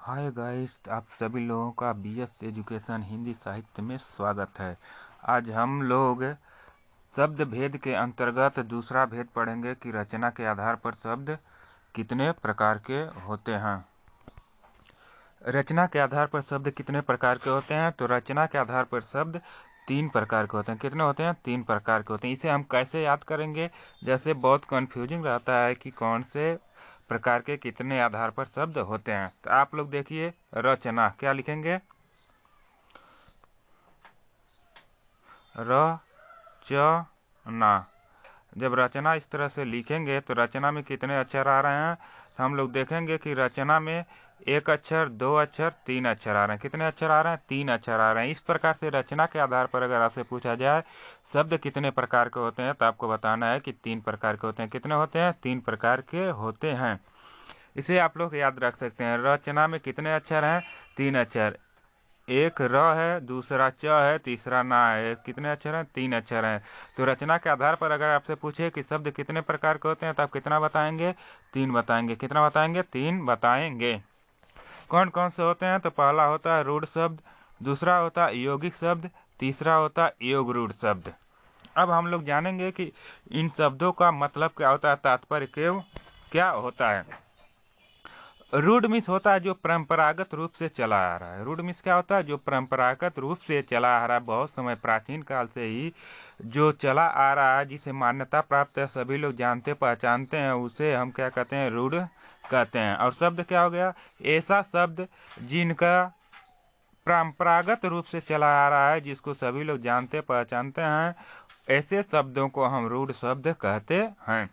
Hi guys, आप सभी लोगों का बीएस एजुकेशन हिंदी साहित्य में स्वागत है। आज हम लोग शब्द भेद के अंतर्गत दूसरा भेद पढ़ेंगे कि रचना के आधार पर शब्द कितने प्रकार के होते हैं। रचना के आधार पर शब्द कितने प्रकार के होते हैं? तो रचना के आधार पर शब्द 3 प्रकार के होते हैं। कितने होते हैं? 3 प्रकार के होते हैं। इसे हम कैसे याद करेंगे? जैसे बहुत कंफ्यूजिंग रहता है कि कौन से प्रकार के कितने आधार पर शब्द होते हैं। तो आप लोग देखिए, रचना क्या लिखेंगे? रचना। जब रचना इस तरह से लिखेंगे तो रचना में कितने अक्षर आ रहे हैं? तो हम लोग देखेंगे कि रचना में 1 अक्षर, 2 अक्षर, 3 अक्षर आ रहे हैं। कितने अक्षर आ रहे हैं? 3 अक्षर आ रहे हैं। इस प्रकार से रचना के आधार पर अगर आपसे पूछा जाए शब्द कितने प्रकार के होते हैं, तो आपको बताना है कि 3 प्रकार के होते हैं। कितने होते हैं? 3 प्रकार के होते हैं। इसे आप लोग याद रख सकते हैं। रचना में कितने अक्षर हैं? 3 अक्षर। एक र है, दूसरा च है, तीसरा ना है। कितने अक्षर हैं? 3 अक्षर हैं। तो रचना के आधार पर अगर आपसे पूछे कि शब्द कितने प्रकार के होते हैं, तो आप कितना बताएंगे? 3 बताएंगे। कितना बताएंगे? 3 बताएंगे। कौन कौन से होते हैं? तो पहला होता है रूढ़ शब्द, दूसरा होता है यौगिक शब्द, तीसरा होता है योग रूढ़ शब्द। अब हम लोग जानेंगे कि इन शब्दों का मतलब क्या होता है, तात्पर्य क्या होता है। रूढ़ मीन्स होता है जो परंपरागत रूप से चला आ रहा है। रूढ़ मीन्स क्या होता है? जो परंपरागत रूप से चला आ रहा है, बहुत समय प्राचीन काल से ही जो चला आ रहा है, जिसे मान्यता प्राप्त है, सभी लोग जानते पहचानते हैं, उसे हम क्या कहते हैं? रूढ़ कहते हैं। और शब्द क्या हो गया? ऐसा शब्द जिनका परंपरागत रूप से चला आ रहा है, जिसको सभी लोग जानते पहचानते हैं, ऐसे शब्दों को हम रूढ़ शब्द कहते हैं।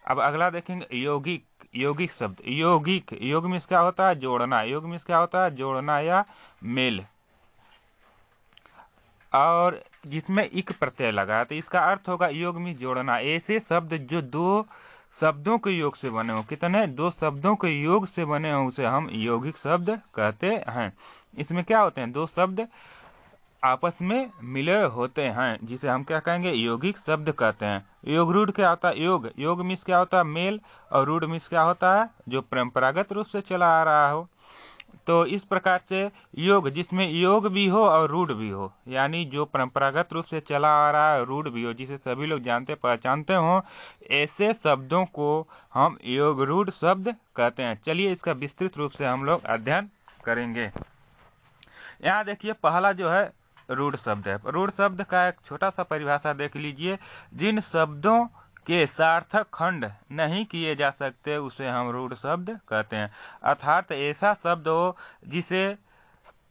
अब अगला देखेंगे यौगिक। यौगिक शब्द। यौगिक, योग मीन्स क्या होता है? जोड़ना। योग मीन्स क्या होता है? जोड़ना या मेल। और जिसमें इक प्रत्यय लगा है, तो इसका अर्थ होगा योग मीन्स जोड़ना। ऐसे शब्द जो 2 शब्दों के योग से बने हो। कितने? 2 शब्दों के योग से बने हो, उसे हम यौगिक शब्द कहते हैं। इसमें क्या होते हैं? 2 शब्द आपस में मिले होते हैं, जिसे हम क्या कहेंगे? यौगिक शब्द कहते हैं। योग रूढ़ क्या होता है? योग, योग मीन्स क्या होता है? मेल। और रूढ़ मीन्स क्या होता है? जो परंपरागत रूप से चला आ रहा हो। तो इस प्रकार से योग, जिसमें योग भी हो और रूढ़ भी हो, यानी जो परंपरागत रूप से चला आ रहा है, रूढ़ भी हो, जिसे सभी लोग जानते पहचानते हो, ऐसे शब्दों को हम योग रूढ़ शब्द कहते हैं। चलिए इसका विस्तृत रूप से हम लोग अध्ययन करेंगे। यहाँ देखिए, पहला जो है रूढ़ शब्द है। रूढ़ शब्द का एक छोटा सा परिभाषा देख लीजिए। जिन शब्दों के सार्थक खंड नहीं किए जा सकते, उसे हम रूढ़ शब्द कहते हैं। अर्थात ऐसा शब्द हो जिसे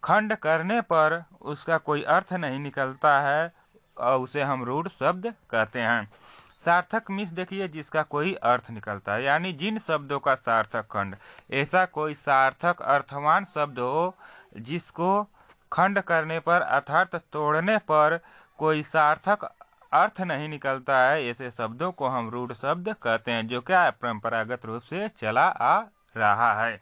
खंड करने पर उसका कोई अर्थ नहीं निकलता है, और उसे हम रूढ़ शब्द कहते हैं। सार्थक मीन्स देखिए जिसका कोई अर्थ निकलता है, यानी जिन शब्दों का सार्थक खंड, ऐसा कोई सार्थक अर्थवान शब्द हो जिसको खंड करने पर अर्थात तोड़ने पर कोई सार्थक अर्थ नहीं निकलता है, ऐसे शब्दों को हम रूढ़ शब्द कहते हैं, जो क्या है? परंपरागत रूप से चला आ रहा है।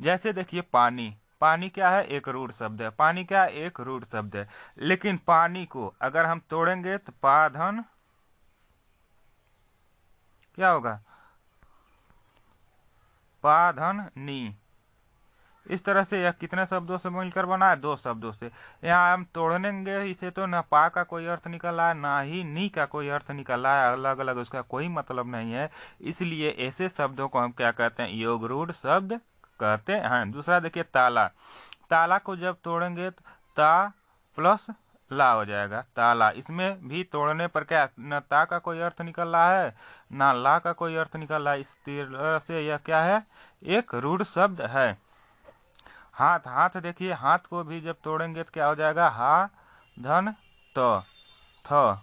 जैसे देखिए पानी। पानी क्या है? एक रूढ़ शब्द है। पानी क्या है? एक रूढ़ शब्द है। लेकिन पानी को अगर हम तोड़ेंगे तो पाधन क्या होगा? पाधन नी। इस तरह से यह कितने शब्दों से मिलकर बना है? 2 शब्दों से। यहाँ हम तोड़ेंगे इसे तो न पा का कोई अर्थ निकल रहा है, ना ही नी का कोई अर्थ निकल रहा है। अलग अलग उसका कोई मतलब नहीं है। इसलिए ऐसे शब्दों को हम क्या कहते हैं? योग रूढ़ शब्द कहते हैं। दूसरा देखिए ताला। ताला को जब तोड़ेंगे तो ता प्लस ला हो जाएगा, ताला। इसमें भी तोड़ने पर क्या? न ता का कोई अर्थ निकल रहा है, ना ला का कोई अर्थ निकल रहा है। इस तरह से यह क्या है? एक रूढ़ शब्द है। हाथ। हाथ देखिए, हाथ को भी जब तोड़ेंगे तो क्या हो जाएगा? हा धन त थ।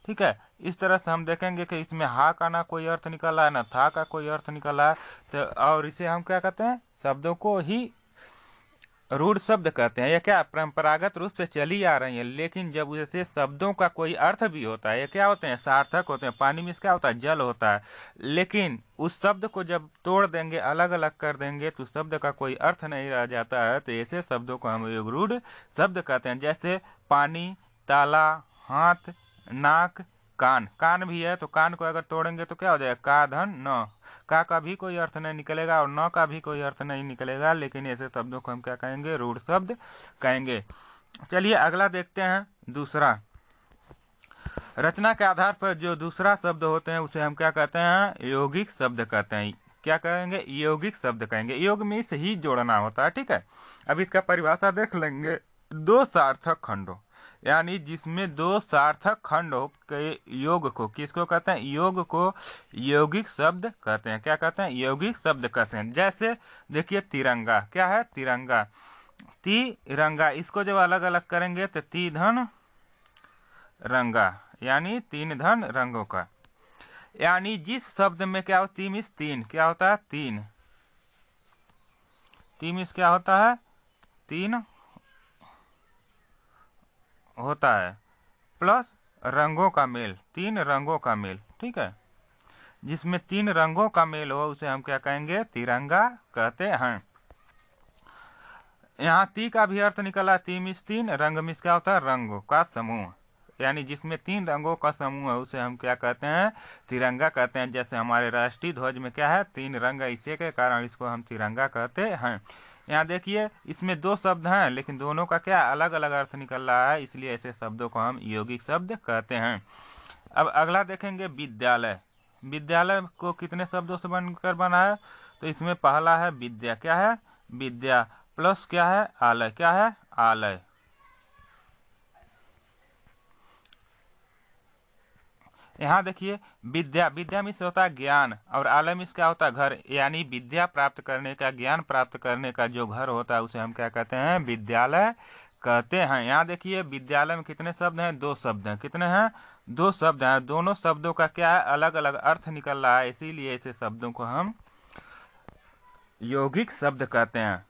ठीक है। इस तरह से हम देखेंगे कि इसमें हा का ना कोई अर्थ निकल रहा है, ना था का कोई अर्थ निकल रहा है। तो और इसे हम क्या कहते हैं? शब्दों को ही रूढ़ शब्द कहते हैं। यह क्या? परंपरागत रूप से चली आ रही है, लेकिन जब उसे शब्दों का कोई अर्थ भी होता है, ये क्या होते हैं? सार्थक होते हैं। पानी में क्या होता है? जल होता है। लेकिन उस शब्द को जब तोड़ देंगे, अलग अलग कर देंगे, तो शब्द का कोई अर्थ नहीं रह जाता है। तो ऐसे शब्दों को हम रूढ़ शब्द कहते हैं। जैसे पानी, ताला, हाथ, नाक, कान, कान भी है तो कान को अगर तोड़ेंगे तो क्या हो जाएगा, का धन न। का भी कोई अर्थ नहीं निकलेगा और न का भी कोई अर्थ नहीं निकलेगा, लेकिन ऐसे शब्दों को हम क्या कहेंगे, रूढ़ शब्द कहेंगे। चलिए अगला देखते हैं, दूसरा। रचना के आधार पर जो दूसरा शब्द होते हैं उसे हम क्या कहते हैं, यौगिक शब्द कहते हैं। क्या कहेंगे, यौगिक शब्द कहेंगे। योग में से ही जोड़ना होता है, ठीक है। अब इसका परिभाषा देख लेंगे। दो सार्थक खंडों, यानी जिसमें दो सार्थक खंडों के योग को किसको कहते हैं, योग को यौगिक शब्द कहते हैं। क्या कहते हैं, यौगिक शब्द कहते हैं। जैसे देखिए तिरंगा, क्या है, तिरंगा, तिरंगा। इसको जब अलग अलग करेंगे तो ती धन रंगा, यानी तीन धन रंगों का। यानी जिस शब्द में क्या होता है, तीन क्या होता है, तीन, तीमिस क्या होता है, तीन होता है, प्लस रंगों का मेल, तीन रंगों का मेल, ठीक है। जिसमें तीन रंगों का मेल हो उसे हम क्या कहेंगे, तिरंगा कहते हैं। यहाँ ती का भी अर्थ निकला, तीमिस तीन, रंग मिस क्या होता है, रंगों का समूह। यानी जिसमें तीन रंगों का समूह है उसे हम क्या कहते हैं, तिरंगा कहते हैं। जैसे हमारे राष्ट्रीय ध्वज में क्या है, तीन रंग, इसी के कारण इसको हम तिरंगा कहते हैं। यहाँ देखिए इसमें दो शब्द हैं लेकिन दोनों का क्या अलग अलग अर्थ निकल रहा है, इसलिए ऐसे शब्दों को हम यौगिक शब्द कहते हैं। अब अगला देखेंगे, विद्यालय। विद्यालय को कितने शब्दों से बनकर बना है, तो इसमें पहला है विद्या, क्या है, विद्या, प्लस क्या है, आलय, क्या है, आलय। यहाँ देखिए विद्या, विद्या में से होता है ज्ञान, और आलय में क्या होता है, घर। यानी विद्या प्राप्त करने का, ज्ञान प्राप्त करने का जो घर होता है उसे हम क्या कहते हैं, विद्यालय कहते हैं। यहाँ देखिए विद्यालय में कितने शब्द हैं, दो शब्द हैं। कितने हैं, दो शब्द हैं। दोनों शब्दों का क्या है, अलग अलग अर्थ निकल रहा है, इसीलिए ऐसे शब्दों को हम यौगिक शब्द कहते हैं।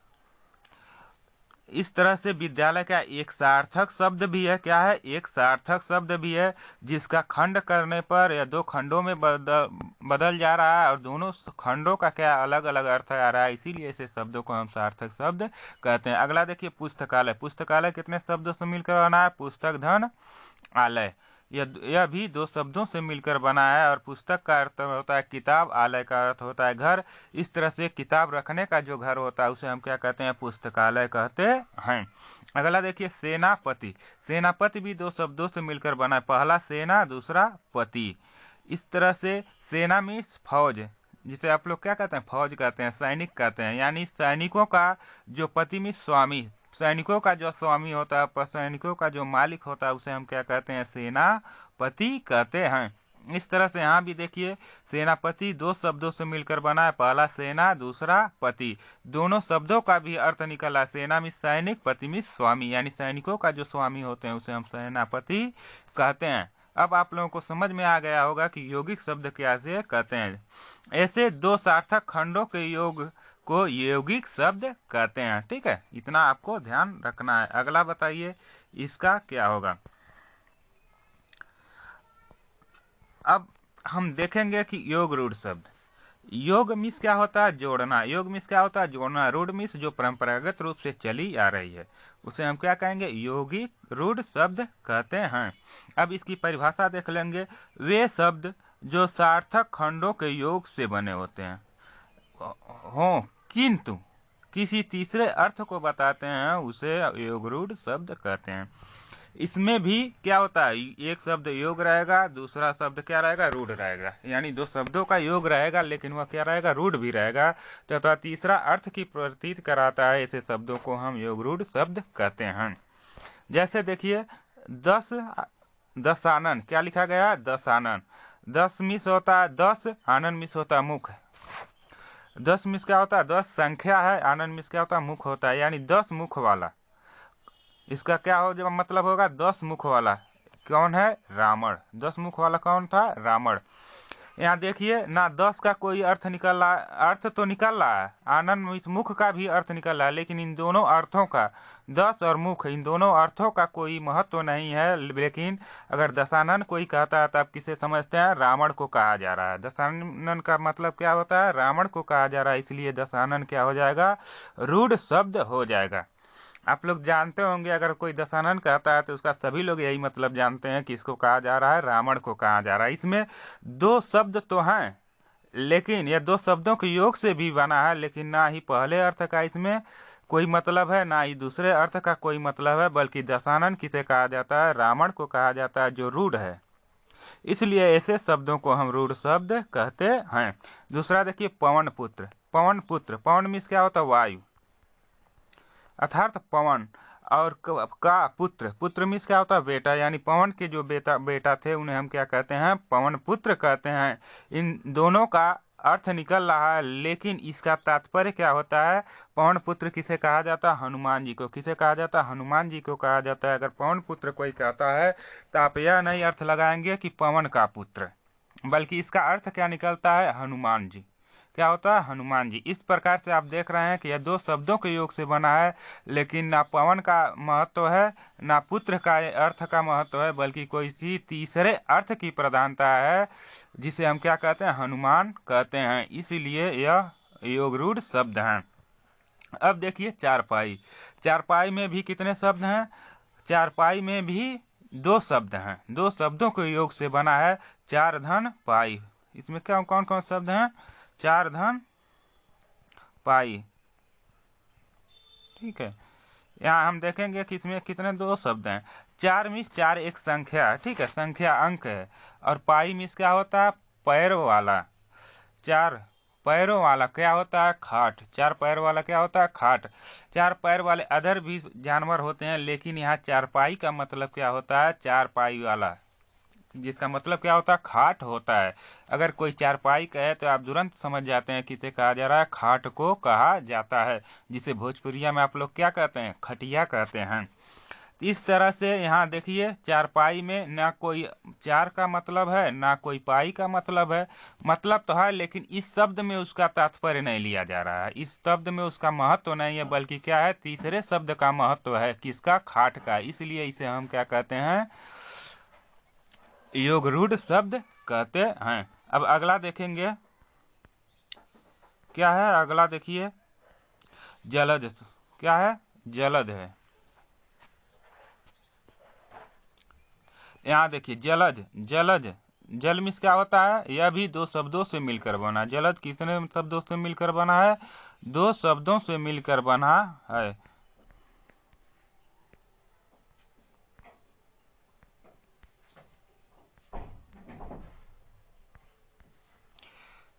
इस तरह से विद्यालय का एक सार्थक शब्द भी है, क्या है, एक सार्थक शब्द भी है, जिसका खंड करने पर या दो खंडों में बदल जा रहा है और दोनों खंडों का क्या अलग अलग अर्थ आ रहा है, इसीलिए ऐसे शब्दों को हम सार्थक शब्द कहते हैं। अगला देखिए पुस्तकालय। पुस्तकालय कितने शब्दों से मिलकर बना है, पुस्तक धन आलय। यह भी दो शब्दों से मिलकर बना है, और पुस्तक का अर्थ होता है किताब, आलय का अर्थ होता है घर। इस तरह से किताब रखने का जो घर होता है उसे हम क्या कहते हैं, पुस्तकालय कहते हैं। अगला देखिए सेनापति। सेनापति भी दो शब्दों से मिलकर बना है, पहला सेना, दूसरा पति। इस तरह से सेना मीन्स फौज, जिसे आप लोग क्या कहते हैं, फौज कहते हैं, सैनिक कहते हैं। यानी सैनिकों का जो पति मीन्स स्वामी, सैनिकों का जो स्वामी होता है, सैनिकों का जो मालिक होता है उसे हम क्या कहते हैं, सेनापति कहते हैं। इस तरह से यहाँ भी देखिए सेनापति दो शब्दों से मिलकर बना है, पहला सेना, दूसरा पति। दोनों शब्दों का भी अर्थ निकला, सेना में सैनिक, पति में स्वामी, यानी सैनिकों का जो स्वामी होते हैं उसे हम सेनापति कहते हैं। अब आप लोगों को समझ में आ गया होगा कि यौगिक शब्द क्या से कहते हैं। ऐसे दो सार्थक खंडों के योग को यौगिक शब्द कहते हैं, ठीक है। इतना आपको ध्यान रखना है। अगला बताइए इसका क्या होगा। अब हम देखेंगे कि योग रूढ़ शब्द। योग मिस क्या होता है, जोड़ना। योग मिस क्या होता है, जोड़ना। रूढ़ मिस जो परंपरागत रूप से चली आ रही है उसे हम क्या कहेंगे, यौगिक रूढ़ शब्द कहते हैं। अब इसकी परिभाषा देख लेंगे। वे शब्द जो सार्थक खंडों के योग से बने होते हैं हो, किंतु किसी तीसरे अर्थ को बताते हैं उसे योग रूढ़ शब्द कहते हैं। इसमें भी क्या होता है, एक शब्द योग रहेगा, दूसरा शब्द क्या रहेगा, रूढ़ रहेगा। यानी दो शब्दों का योग रहेगा लेकिन वह क्या रहेगा, रूढ़ भी रहेगा, तथा तीसरा अर्थ की प्रतीत कराता है। ऐसे शब्दों को हम योग रूढ़ शब्द कहते हैं। जैसे देखिए दशानन, क्या लिखा गया, दशानन। दस मिस होता है दस, आनन मिस होता है मुख। दस मिस क्या होता है, दस संख्या है, आनन मिस क्या होता है, मुख होता है, यानी 10 मुख वाला। इसका क्या हो जब मतलब होगा, 10 मुख वाला। कौन है, रावण। 10 मुख वाला कौन था, रावण। यहाँ देखिए ना 10 का कोई अर्थ निकल रहा, अर्थ तो निकल रहा है, आनंद इस मुख का भी अर्थ निकल रहा है, लेकिन इन दोनों अर्थों का, 10 और मुख, इन दोनों अर्थों का कोई महत्व नहीं है। लेकिन अगर दशानन कोई कहता है तो आप किसे समझते हैं, रावण को कहा जा रहा है। दशानन का मतलब क्या होता है, रावण को कहा जा रहा है, इसलिए दशानन क्या हो जाएगा, रूढ़ शब्द हो जाएगा। आप लोग जानते होंगे, अगर कोई दशानन कहता है तो उसका सभी लोग यही मतलब जानते हैं कि इसको कहा जा रहा है रावण को कहा जा रहा है। इसमें दो शब्द तो हैं, लेकिन यह दो शब्दों के योग से भी बना है, लेकिन ना ही पहले अर्थ का इसमें कोई मतलब है, ना ही दूसरे अर्थ का कोई मतलब है, बल्कि दशानन किसे कहा जाता है? रावण को कहा जाता है, जो रूढ़ है। इसलिए ऐसे शब्दों को हम रूढ़ शब्द कहते हैं। दूसरा देखिए, पवन पुत्र। पवन पुत्र, पवन मीन्स क्या होता है? वायु, अर्थात पवन। और का पुत्र, पुत्र मीन्स क्या होता है? बेटा। यानी पवन के जो बेटा थे उन्हें हम क्या कहते हैं? पवन पुत्र कहते हैं। इन दोनों का अर्थ निकल रहा है, लेकिन इसका तात्पर्य क्या होता है? पवन पुत्र किसे कहा जाता है? हनुमान जी को। किसे कहा जाता है? हनुमान जी को कहा जाता है। अगर पवन पुत्र कोई कहता है तो आप यह नहीं अर्थ लगाएंगे कि पवन का पुत्र, बल्कि इसका अर्थ क्या निकलता है? हनुमान जी। क्या होता है? हनुमान जी। इस प्रकार से आप देख रहे हैं कि यह दो शब्दों के योग से बना है, लेकिन ना पवन का महत्व है, ना पुत्र का अर्थ का महत्व है, बल्कि कोई सी तीसरे अर्थ की प्रधानता है, जिसे हम क्या कहते हैं? हनुमान कहते हैं। इसीलिए यह योग रूढ़ शब्द हैं। अब देखिए चारपाई। चारपाई में भी कितने शब्द हैं? चारपाई में भी दो शब्द हैं, दो शब्दों के योग से बना है। चार धन पाई। इसमें क्या कौन कौन शब्द हैं? चार धन पाई। ठीक है, यहाँ हम देखेंगे कि इसमें कितने दो शब्द हैं। चार मीन्स चार एक संख्या है, ठीक है, संख्या अंक है। और पाई मीन्स क्या होता है? पैरों वाला। चार पैरों वाला क्या होता है? खाट। चार पैर वाला क्या होता है? खाट। चार पैर वाले अदर भी जानवर होते हैं, लेकिन यहाँ चारपाई का मतलब क्या होता है? चारपाई वाला, जिसका मतलब क्या होता है? खाट होता है। अगर कोई चारपाई कहे तो आप तुरंत समझ जाते हैं किसे कहा जा रहा है? खाट को कहा जाता है, जिसे भोजपुरिया में आप लोग क्या कहते हैं? खटिया कहते हैं। इस तरह से यहाँ देखिए, चारपाई में ना कोई चार का मतलब है, ना कोई पाई का मतलब है। मतलब तो है, लेकिन इस शब्द में उसका तात्पर्य नहीं लिया जा रहा है, इस शब्द में उसका महत्व नहीं है, बल्कि क्या है? तीसरे शब्द का महत्व है। किसका? खाट का। इसलिए इसे हम क्या कहते हैं? योग रूढ़ शब्द कहते हैं। अब अगला देखेंगे, क्या है अगला? देखिए, जलद। क्या है? जलद है। यहाँ देखिए, जलद। जलद, जल मीन्स क्या होता है? यह भी दो शब्दों से मिलकर बना। जलद कितने शब्दों से मिलकर बना है? दो शब्दों से मिलकर बना है।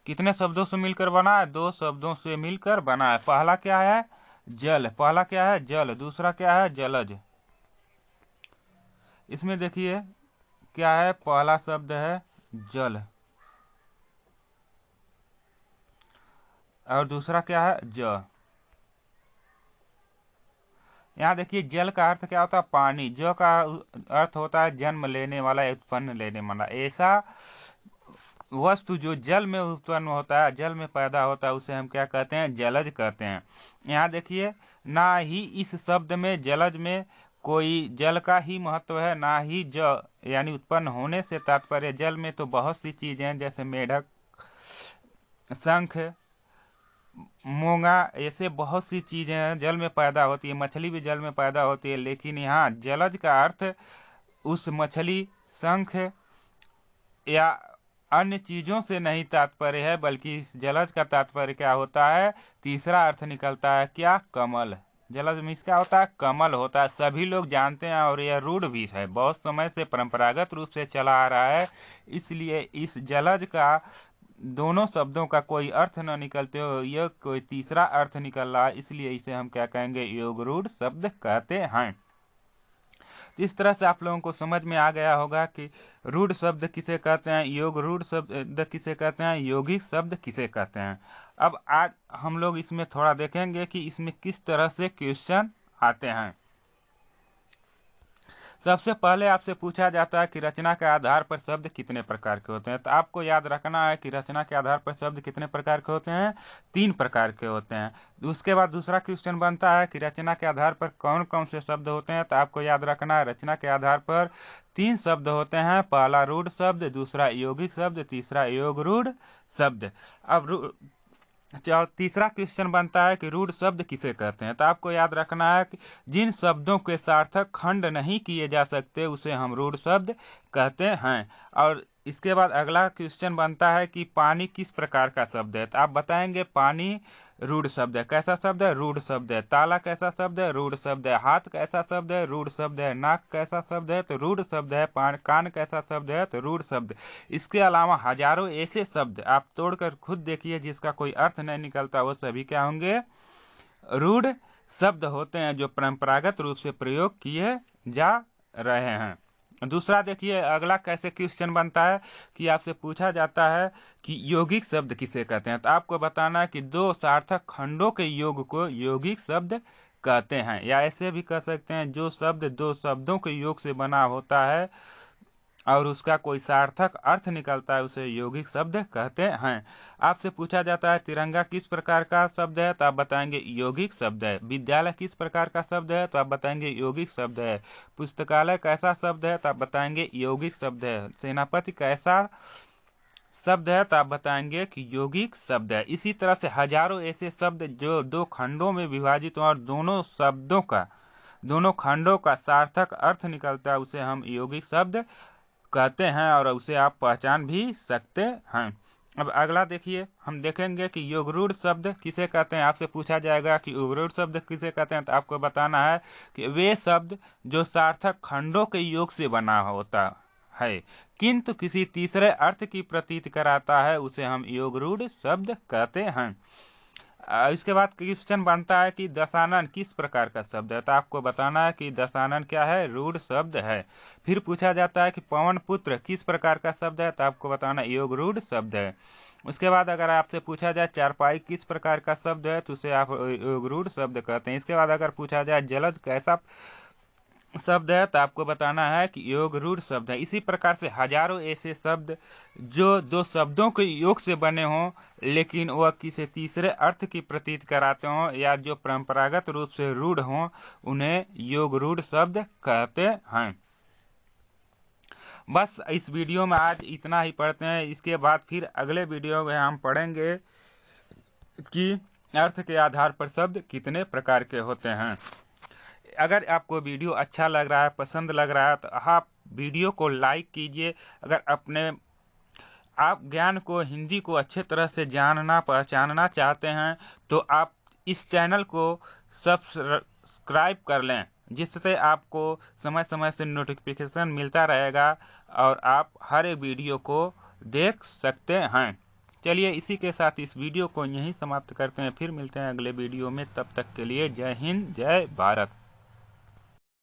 कितने शब्दों से मिलकर बना है? दो शब्दों से मिलकर बना है। पहला क्या है? जल। पहला क्या है? जल। दूसरा क्या है? जलज। इसमें देखिए क्या है? पहला शब्द है जल, और दूसरा क्या है? ज। यहाँ देखिए, जल का अर्थ क्या होता है? पानी। ज का अर्थ होता है जन्म लेने वाला, उत्पन्न लेने वाला। ऐसा वस्तु जो जल में उत्पन्न होता है, जल में पैदा होता है, उसे हम क्या कहते हैं? जलज कहते हैं। यहाँ देखिए, ना ही इस शब्द में जलज में कोई जल का ही महत्व है, ना ही ज यानी उत्पन्न होने से तात्पर्य। जल में तो बहुत सी चीजें हैं, जैसे मेढक, शंख, मूंगा, ऐसे बहुत सी चीजें हैं जल में पैदा होती है। मछली भी जल में पैदा होती है, लेकिन यहाँ जलज का अर्थ उस मछली, शंख या अन्य चीजों से नहीं तात्पर्य है, बल्कि इस जलज का तात्पर्य क्या होता है? तीसरा अर्थ निकलता है क्या? कमल। जलज मीन्स क्या होता है? कमल होता है। सभी लोग जानते हैं, और यह रूढ़ भी है, बहुत समय से परंपरागत रूप से चला आ रहा है। इसलिए इस जलज का दोनों शब्दों का कोई अर्थ न निकलते हो, यह कोई तीसरा अर्थ निकल रहा है, इसलिए इसे हम क्या कहेंगे? योग रूढ़ शब्द कहते हैं। इस तरह से आप लोगों को समझ में आ गया होगा कि रूढ़ शब्द किसे कहते हैं, योग रूढ़ शब्द किसे कहते हैं, यौगिक शब्द किसे कहते हैं। अब आज हम लोग इसमें थोड़ा देखेंगे कि इसमें किस तरह से क्वेश्चन आते हैं। सबसे पहले आपसे पूछा जाता है कि रचना के आधार पर शब्द कितने प्रकार के होते हैं। तो आपको याद रखना है कि रचना के आधार पर शब्द कितने प्रकार के होते हैं? 3 प्रकार के होते हैं। उसके बाद दूसरा क्वेश्चन बनता है कि रचना के आधार पर कौन कौन से शब्द होते हैं। तो आपको याद रखना है, रचना के आधार पर 3 शब्द होते हैं। पहला रूढ़ शब्द, दूसरा यौगिक शब्द, तीसरा योग रूढ़ शब्द। अब तीसरा क्वेश्चन बनता है कि रूढ़ शब्द किसे कहते हैं। तो आपको याद रखना है कि जिन शब्दों के सार्थक खंड नहीं किए जा सकते उसे हम रूढ़ शब्द कहते हैं। और इसके बाद अगला क्वेश्चन बनता है कि पानी किस प्रकार का शब्द है। तो आप बताएंगे पानी रूढ़ शब्द है। कैसा शब्द है? रूढ़ शब्द है। ताला कैसा शब्द है? रूढ़ शब्द है। हाथ कैसा शब्द है? रूढ़ शब्द है। नाक कैसा शब्द है? तो रूढ़ शब्द है। कान कैसा शब्द है? तो रूढ़ शब्द। इसके अलावा हजारों ऐसे शब्द आप तोड़कर खुद देखिए जिसका कोई अर्थ नहीं निकलता, वो सभी क्या होंगे? रूढ़ शब्द होते हैं जो परंपरागत रूप से प्रयोग किए जा रहे हैं। दूसरा देखिए अगला कैसे क्वेश्चन बनता है कि आपसे पूछा जाता है कि यौगिक शब्द किसे कहते हैं। तो आपको बताना है कि दो सार्थक खंडों के योग को यौगिक शब्द कहते हैं, या ऐसे भी कह सकते हैं जो शब्द दो शब्दों के योग से बना होता है और उसका कोई सार्थक अर्थ निकलता है उसे यौगिक शब्द कहते हैं। आपसे पूछा जाता है तिरंगा किस प्रकार का शब्द है। तो आप बताएंगे यौगिक शब्द है। विद्यालय किस प्रकार का शब्द है। तो आप बताएंगे यौगिक शब्द है। पुस्तकालय कैसा शब्द है। तो आप बताएंगे यौगिक शब्द है। सेनापति कैसा शब्द है। तो आप बताएंगे कि यौगिक शब्द है। इसी तरह से हजारों ऐसे शब्द जो दो खंडों में विभाजित और दोनों खंडों का सार्थक अर्थ निकलता है उसे हम यौगिक शब्द कहते हैं और उसे आप पहचान भी सकते हैं। अब अगला देखिए हम देखेंगे कि योगरूढ़ शब्द किसे कहते हैं। आपसे पूछा जाएगा कि योगरूढ़ शब्द किसे कहते हैं। तो आपको बताना है कि वे शब्द जो सार्थक खंडों के योग से बना होता है किंतु किसी तीसरे अर्थ की प्रतीत कराता है उसे हम योगरूढ़ शब्द कहते हैं। इसके बाद क्वेश्चन बनता है कि दशानन किस प्रकार का शब्द है। तो आपको बताना है कि दशानन क्या है? रूढ़ शब्द है। फिर पूछा जाता है कि पवन पुत्र किस प्रकार का शब्द है। तो आपको बताना योग रूढ़ शब्द है। उसके बाद अगर आपसे पूछा जाए चारपाई किस प्रकार का शब्द है तो उसे आप योग रूढ़ शब्द कहते हैं। इसके बाद अगर पूछा जाए जलज कैसा शब्द है तो आपको बताना है कि योग रूढ़ शब्द है। इसी प्रकार से हजारों ऐसे शब्द जो दो शब्दों के योग से बने हों लेकिन वह किसी तीसरे अर्थ की प्रतीत कराते हों या जो परंपरागत रूप से रूढ़ हों उन्हें योग रूढ़ शब्द कहते हैं। बस इस वीडियो में आज इतना ही पढ़ते हैं। इसके बाद फिर अगले वीडियो में हम पढ़ेंगे कि अर्थ के आधार पर शब्द कितने प्रकार के होते हैं। अगर आपको वीडियो अच्छा लग रहा है, पसंद लग रहा है तो आप वीडियो को लाइक कीजिए। अगर आप ज्ञान को, हिंदी को अच्छे तरह से जानना पहचानना चाहते हैं तो आप इस चैनल को सब्सक्राइब कर लें जिससे आपको समय समय से नोटिफिकेशन मिलता रहेगा और आप हर एक वीडियो को देख सकते हैं। चलिए इसी के साथ इस वीडियो को यहीं समाप्त करते हैं। फिर मिलते हैं अगले वीडियो में। तब तक के लिए जय हिंद, जय भारत।